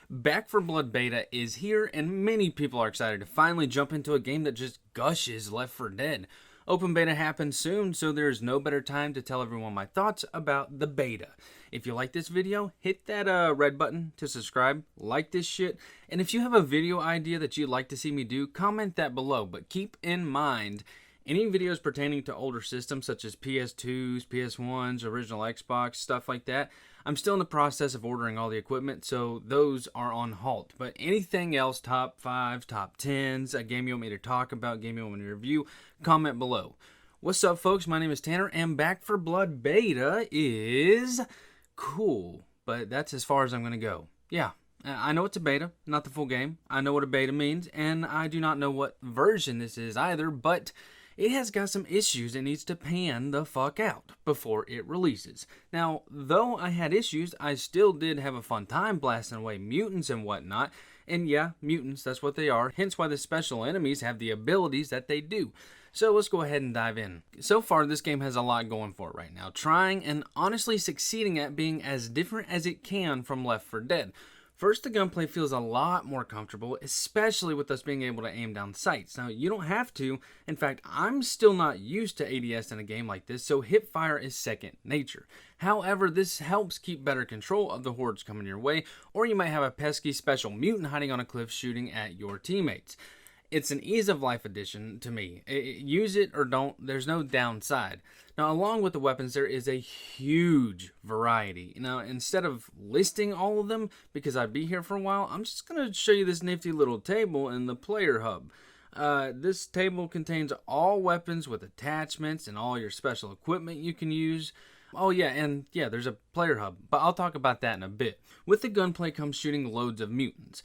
Back for Blood Beta is here, and many people are excited to finally jump into a game that just gushes Left 4 Dead. Open beta happens soon, so there's no better time to tell everyone my thoughts about the beta. If you like this video, hit that red button to subscribe, like this shit, and if you have a video idea that you'd like to see me do, comment that below. But keep in mind, any videos pertaining to older systems such as PS2s, PS1s, original Xbox, stuff like that, I'm still in the process of ordering all the equipment, so those are on halt. But anything else, top 5s, top 10s, a game you want me to talk about, game you want me to review, comment below. What's up, folks? My name is Tanner, and Back for Blood Beta is cool, but that's as far as I'm going to go. Yeah, I know it's a beta, not the full game. I know what a beta means, and I do not know what version this is either, but it has got some issues it needs to pan the fuck out before it releases. Now, though I had issues, I still did have a fun time blasting away mutants and whatnot. And yeah, mutants, that's what they are, hence why the special enemies have the abilities that they do. So let's go ahead and dive in. So far, this game has a lot going for it right now, trying and honestly succeeding at being as different as it can from Left 4 Dead. First, the gunplay feels a lot more comfortable, especially with us being able to aim down sights. Now, you don't have to. In fact, I'm still not used to ADS in a game like this, so hip fire is second nature. However, this helps keep better control of the hordes coming your way, or you might have a pesky special mutant hiding on a cliff shooting at your teammates. It's an ease of life addition to me. Use it or don't, there's no downside. Now, along with the weapons, there is a huge variety. Now, instead of listing all of them, because I'd be here for a while, I'm just going to show you this nifty little table in the player hub. This table contains all weapons with attachments and all your special equipment you can use. Oh yeah, and yeah, there's a player hub, but I'll talk about that in a bit. With the gunplay comes shooting loads of mutants.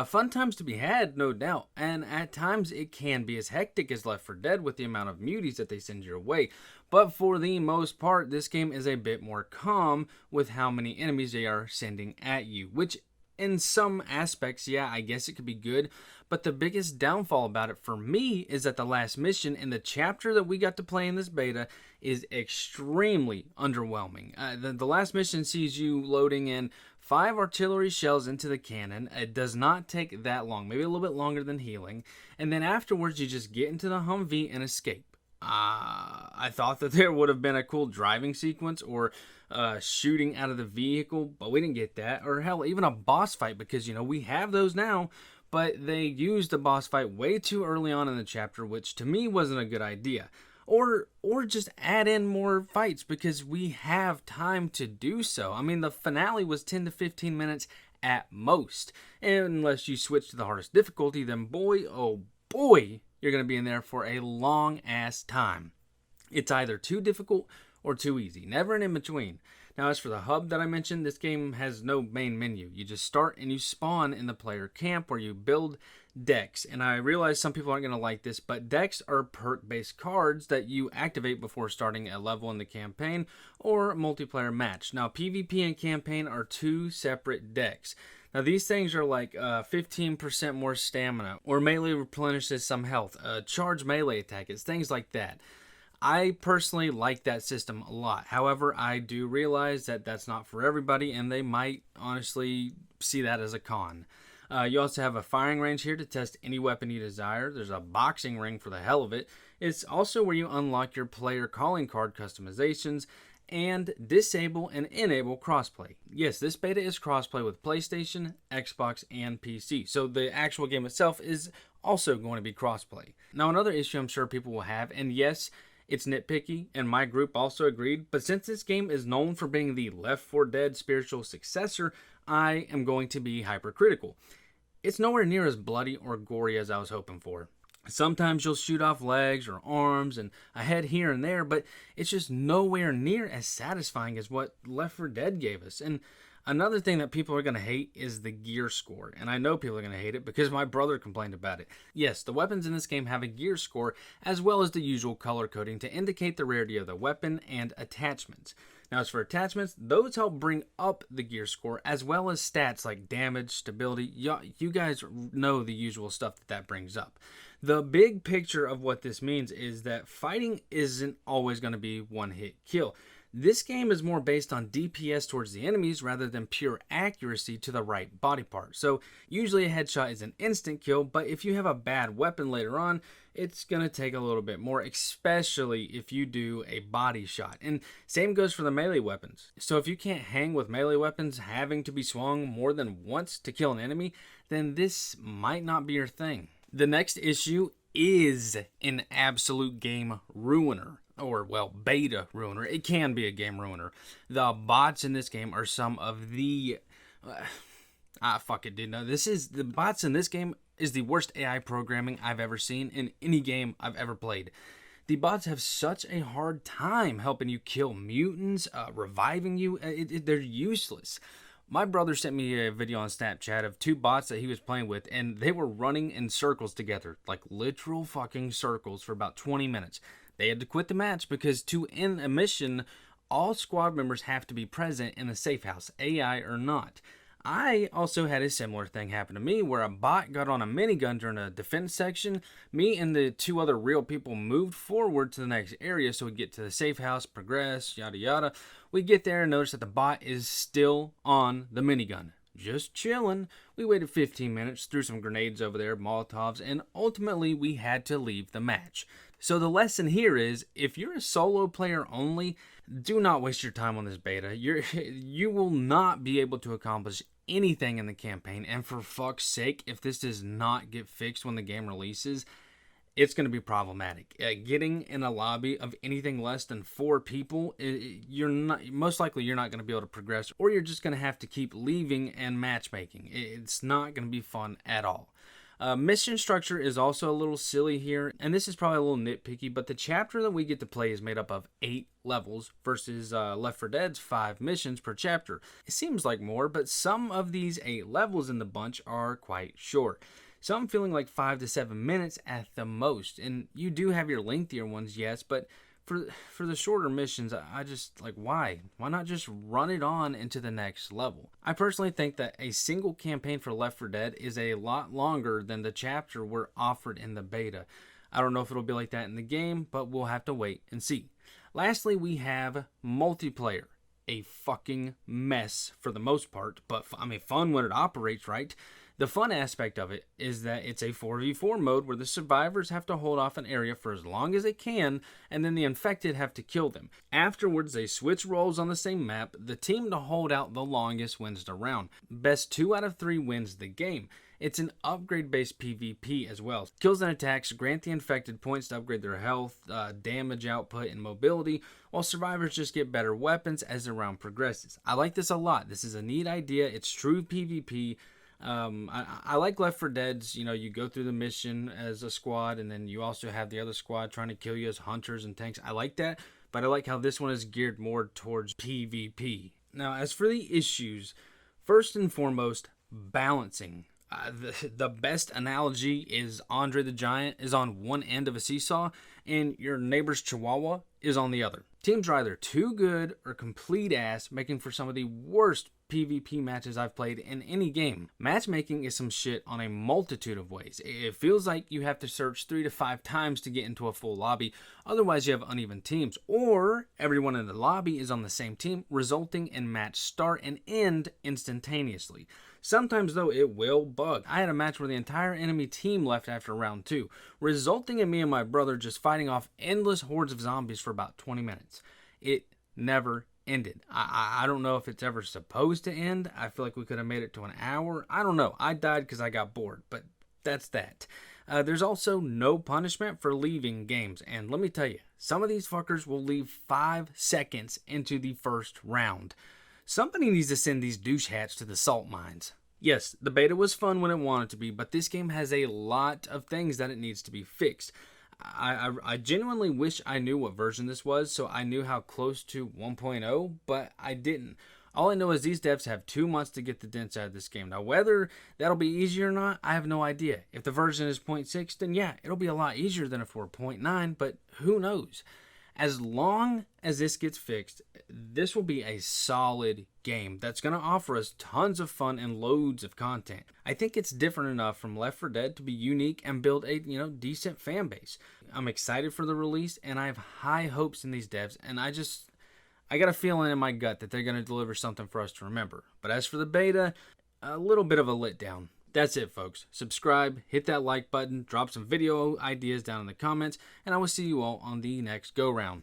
Fun times to be had, no doubt, and at times it can be as hectic as Left 4 Dead with the amount of muties that they send your way. But for the most part, this game is a bit more calm with how many enemies they are sending at you, which in some aspects, yeah, I guess it could be good, but the biggest downfall about it for me is that the last mission in the chapter that we got to play in this beta is extremely underwhelming. The last mission sees you loading in 5 artillery shells into the cannon. It does not take that long, maybe a little bit longer than healing, and then afterwards you just get into the Humvee and escape. I thought that there would have been a cool driving sequence or shooting out of the vehicle, but we didn't get that. Or hell, even a boss fight, because, you know, we have those now, but they used the boss fight way too early on in the chapter, which to me wasn't a good idea. Or just add in more fights, because we have time to do so. I mean, the finale was 10 to 15 minutes at most. And unless you switch to the hardest difficulty, then boy, oh boy, you're going to be in there for a long-ass time. It's either too difficult or too easy, never an in-between. Now, as for the hub that I mentioned, this game has no main menu. You just start and you spawn in the player camp where you build decks. And I realize some people aren't going to like this, but decks are perk-based cards that you activate before starting a level in the campaign or multiplayer match. Now, PvP and campaign are two separate decks. Now, these things are like 15% more stamina, or melee replenishes some health, charge melee attack, it's things like that. I personally like that system a lot. However, I do realize that that's not for everybody, and they might honestly see that as a con. You also have a firing range here to test any weapon you desire. There's a boxing ring for the hell of it. It's also where you unlock your player calling card customizations, and disable and enable crossplay. Yes, this beta is crossplay with PlayStation, Xbox, and PC. So the actual game itself is also going to be crossplay. Now, another issue I'm sure people will have, and yes, it's nitpicky, and my group also agreed, but since this game is known for being the Left 4 Dead spiritual successor, I am going to be hypercritical. It's nowhere near as bloody or gory as I was hoping for. Sometimes you'll shoot off legs or arms and a head here and there, but it's just nowhere near as satisfying as what Left 4 Dead gave us. And another thing that people are going to hate is the gear score. And I know people are going to hate it because my brother complained about it. Yes, the weapons in this game have a gear score as well as the usual color coding to indicate the rarity of the weapon and attachments. Now, as for attachments, those help bring up the gear score as well as stats like damage, stability. You guys know the usual stuff that brings up. The big picture of what this means is that fighting isn't always going to be one hit kill. This game is more based on DPS towards the enemies rather than pure accuracy to the right body part. So usually a headshot is an instant kill, but if you have a bad weapon later on, it's going to take a little bit more, especially if you do a body shot. And same goes for the melee weapons. So if you can't hang with melee weapons having to be swung more than once to kill an enemy, then this might not be your thing. The next issue is an absolute game ruiner. Or, well, beta ruiner. It can be a game ruiner. The bots in this game are some of the... fuck it, dude. No, the bots in this game is the worst AI programming I've ever seen in any game I've ever played. The bots have such a hard time helping you kill mutants, reviving you. They're useless. My brother sent me a video on Snapchat of 2 bots that he was playing with, and they were running in circles together, like literal fucking circles for about 20 minutes. They had to quit the match because to end a mission, all squad members have to be present in a safe house, AI or not. I also had a similar thing happen to me where a bot got on a minigun during a defense section. Me and the 2 other real people moved forward to the next area so we get to the safe house, progress, yada yada. We get there and notice that the bot is still on the minigun. Just chilling. We waited 15 minutes, threw some grenades over there, Molotovs, and ultimately we had to leave the match. So the lesson here is, if you're a solo player only, do not waste your time on this beta. You will not be able to accomplish anything in the campaign, and for fuck's sake, if this does not get fixed when the game releases, it's going to be problematic. Getting in a lobby of anything less than 4 people, most likely you're not going to be able to progress, or you're just going to have to keep leaving and matchmaking. It's not going to be fun at all. Mission structure is also a little silly here, and this is probably a little nitpicky, but the chapter that we get to play is made up of 8 levels versus Left 4 Dead's 5 missions per chapter. It seems like more, but some of these 8 levels in the bunch are quite short. Some feeling like 5 to 7 minutes at the most, and you do have your lengthier ones, yes, but for the shorter missions, I just, like, why? Why not just run it on into the next level? I personally think that a single campaign for Left 4 Dead is a lot longer than the chapter we're offered in the beta. I don't know if it'll be like that in the game, but we'll have to wait and see. Lastly, we have multiplayer. A fucking mess for the most part, but fun when it operates right. The fun aspect of it is that it's a 4v4 mode where the survivors have to hold off an area for as long as they can, and then the infected have to kill them. Afterwards, they switch roles on the same map. The team to hold out the longest wins the round. Best 2 out of 3 wins the game. It's an upgrade-based PvP as well. Kills and attacks grant the infected points to upgrade their health, damage output, and mobility, while survivors just get better weapons as the round progresses. I like this a lot. This is a neat idea. It's true PvP. I like Left 4 Dead's, you go through the mission as a squad, and then you also have the other squad trying to kill you as hunters and tanks. I like that, but I like how this one is geared more towards PvP. Now, as for the issues, first and foremost, balancing. The best analogy is Andre the Giant is on one end of a seesaw and your neighbor's Chihuahua is on the other. Teams are either too good or complete ass, making for some of the worst PvP matches I've played in any game. Matchmaking is some shit on a multitude of ways. It feels like you have to search 3 to 5 times to get into a full lobby, otherwise you have uneven teams, or everyone in the lobby is on the same team, resulting in match start and end instantaneously. Sometimes, though, it will bug. I had a match where the entire enemy team left after round 2, resulting in me and my brother just fighting off endless hordes of zombies for about 20 minutes. It never ended. I don't know if it's ever supposed to end. I feel like we could have made it to an hour. I don't know. I died because I got bored, but that's that. There's also no punishment for leaving games, and let me tell you, some of these fuckers will leave 5 seconds into the first round. Somebody needs to send these douche hats to the salt mines. Yes, the beta was fun when it wanted to be, but this game has a lot of things that it needs to be fixed. I genuinely wish I knew what version this was, so I knew how close to 1.0, but I didn't. All I know is these devs have 2 months to get the dents out of this game. Now, whether that'll be easy or not, I have no idea. If the version is 0.6, then yeah, it'll be a lot easier than if we're 0.9, but who knows? As long as this gets fixed, this will be a solid game that's going to offer us tons of fun and loads of content. I think it's different enough from Left 4 Dead to be unique and build a decent fan base. I'm excited for the release, and I have high hopes in these devs, and I got a feeling in my gut that they're going to deliver something for us to remember. But as for the beta, a little bit of a letdown. That's it, folks. Subscribe, hit that like button, drop some video ideas down in the comments, and I will see you all on the next go-round.